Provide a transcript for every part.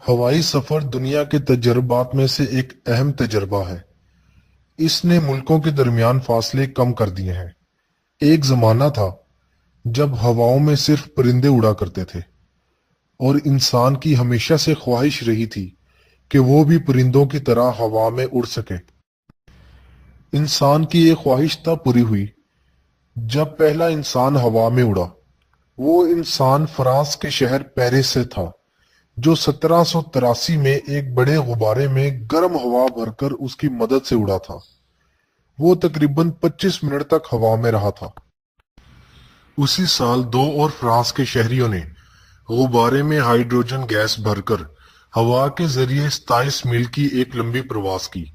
ہوائی سفر دنیا کے تجربات میں سے ایک اہم تجربہ ہے۔ اس نے ملکوں کے درمیان فاصلے کم کر دیے ہیں۔ ایک زمانہ تھا جب ہواؤں میں صرف پرندے اڑا کرتے تھے، اور انسان کی ہمیشہ سے خواہش رہی تھی کہ وہ بھی پرندوں کی طرح ہوا میں اڑ سکے۔ انسان کی یہ خواہش تب پوری ہوئی جب پہلا انسان ہوا میں اڑا۔ وہ انسان فرانس کے شہر پیرس سے تھا، جو 1783 میں ایک بڑے غبارے میں گرم ہوا بھر کر اس کی مدد سے اڑا تھا۔ وہ تقریباً 25 منٹ تک ہوا میں رہا تھا۔ اسی سال 2 اور فرانس کے شہریوں نے غبارے میں ہائیڈروجن گیس بھر کر ہوا کے ذریعے 27 میل کی ایک لمبی پرواز کی۔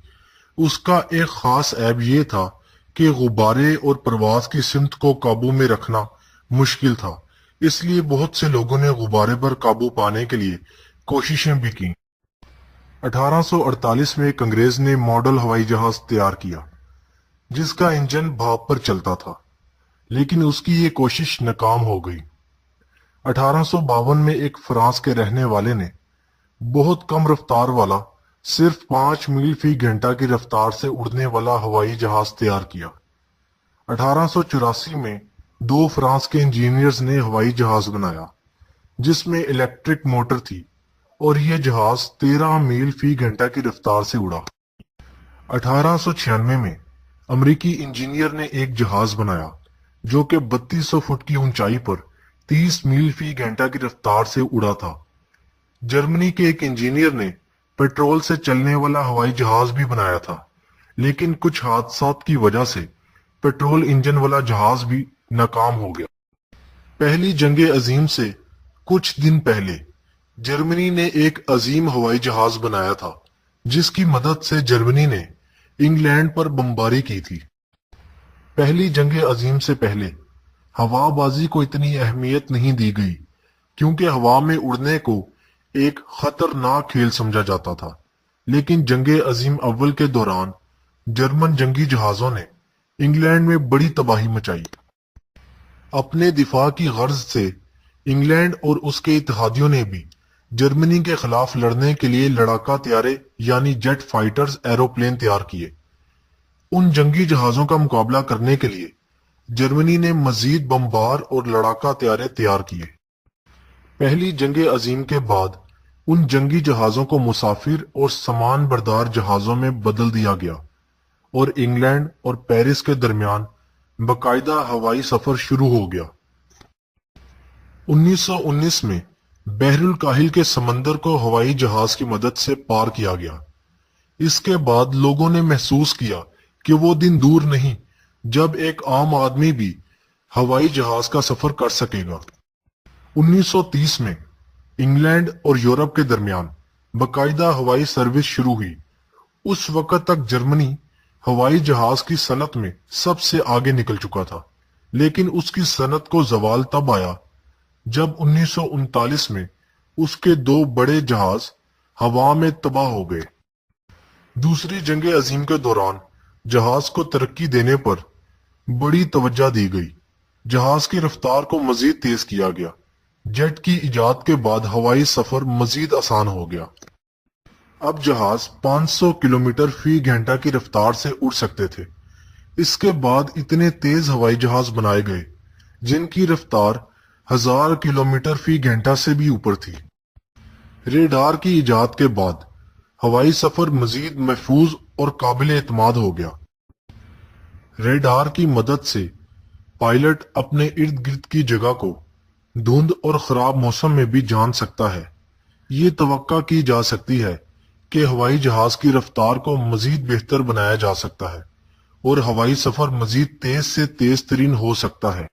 اس کا ایک خاص عیب یہ تھا کہ غبارے اور پرواز کی سمت کو قابو میں رکھنا مشکل تھا، اس لیے بہت سے لوگوں نے غبارے پر قابو پانے کے لیے کوششیں بھی کیں۔ 1848 میں ایک انگریز نے ماڈل ہوائی جہاز تیار کیا جس کا انجن بھاپ پر چلتا تھا، لیکن اس کی یہ کوشش ناکام ہو گئی۔ 1852 میں ایک فرانس کے رہنے والے نے بہت کم رفتار والا، صرف 5 میل فی گھنٹہ کی رفتار سے اڑنے والا ہوائی جہاز تیار کیا۔ 1884 میں 2 فرانس کے انجینئرز نے ہوائی جہاز بنایا جس میں الیکٹرک موٹر تھی، اور یہ جہاز 13 میل فی گھنٹہ کی رفتار سے اڑا۔ 1896 میں امریکی انجینئر نے ایک جہاز بنایا جو کہ 3200 فٹ کی اونچائی پر 30 میل فی گھنٹہ کی رفتار سے اڑا تھا۔ جرمنی کے ایک انجینئر نے پیٹرول سے چلنے والا ہوائی جہاز بھی بنایا تھا، لیکن کچھ حادثات کی وجہ سے پیٹرول انجن والا جہاز بھی ناکام ہو گیا۔ پہلی جنگ عظیم سے کچھ دن پہلے جرمنی نے ایک عظیم ہوائی جہاز بنایا تھا جس کی مدد سے جرمنی نے انگلینڈ پر بمباری کی تھی۔ پہلی جنگ عظیم سے پہلے ہوا بازی کو اتنی اہمیت نہیں دی گئی کیونکہ ہوا میں اڑنے کو ایک خطرناک کھیل سمجھا جاتا تھا، لیکن جنگ عظیم اول کے دوران جرمن جنگی جہازوں نے انگلینڈ میں بڑی تباہی مچائی۔ اپنے دفاع کی غرض سے انگلینڈ اور اس کے اتحادیوں نے بھی جرمنی کے خلاف لڑنے کے لیے لڑاکا طیارے یعنی جیٹ فائٹرز ایروپلین تیار کیے۔ ان جنگی جہازوں کا مقابلہ کرنے کے لیے جرمنی نے مزید بمبار اور لڑاکا طیارے تیار کیے۔ پہلی جنگ عظیم کے بعد ان جنگی جہازوں کو مسافر اور سامان بردار جہازوں میں بدل دیا گیا، اور انگلینڈ اور پیرس کے درمیان باقاعدہ ہوائی سفر شروع ہو گیا۔ 1919 میں بحر الکاہل کے سمندر کو ہوائی جہاز کی مدد سے پار کیا گیا۔ اس کے بعد لوگوں نے محسوس کیا کہ وہ دن دور نہیں جب ایک عام آدمی بھی ہوائی جہاز کا سفر کر سکے گا۔ 1930 میں انگلینڈ اور یورپ کے درمیان باقاعدہ ہوائی سروس شروع ہوئی۔ اس وقت تک جرمنی ہوائی جہاز کی صنعت میں سب سے آگے نکل چکا تھا، لیکن اس کی صنعت کو زوال تب آیا جب 1939 میں اس کے 2 بڑے جہاز ہوا میں تباہ ہو گئے۔ دوسری جنگ عظیم کے دوران جہاز کو ترقی دینے پر بڑی توجہ دی گئی۔ جہاز کی رفتار کو مزید تیز کیا گیا۔ جیٹ کی ایجاد کے بعد ہوائی سفر مزید آسان ہو گیا۔ اب جہاز 500 کلومیٹر فی گھنٹہ کی رفتار سے اڑ سکتے تھے۔ اس کے بعد اتنے تیز ہوائی جہاز بنائے گئے جن کی رفتار 1000 کلومیٹر فی گھنٹہ سے بھی اوپر تھی۔ ریڈار کی ایجاد کے بعد ہوائی سفر مزید محفوظ اور قابل اعتماد ہو گیا۔ ریڈار کی مدد سے پائلٹ اپنے ارد گرد کی جگہ کو دھند اور خراب موسم میں بھی جان سکتا ہے۔ یہ توقع کی جا سکتی ہے کہ ہوائی جہاز کی رفتار کو مزید بہتر بنایا جا سکتا ہے اور ہوائی سفر مزید تیز سے تیز ترین ہو سکتا ہے۔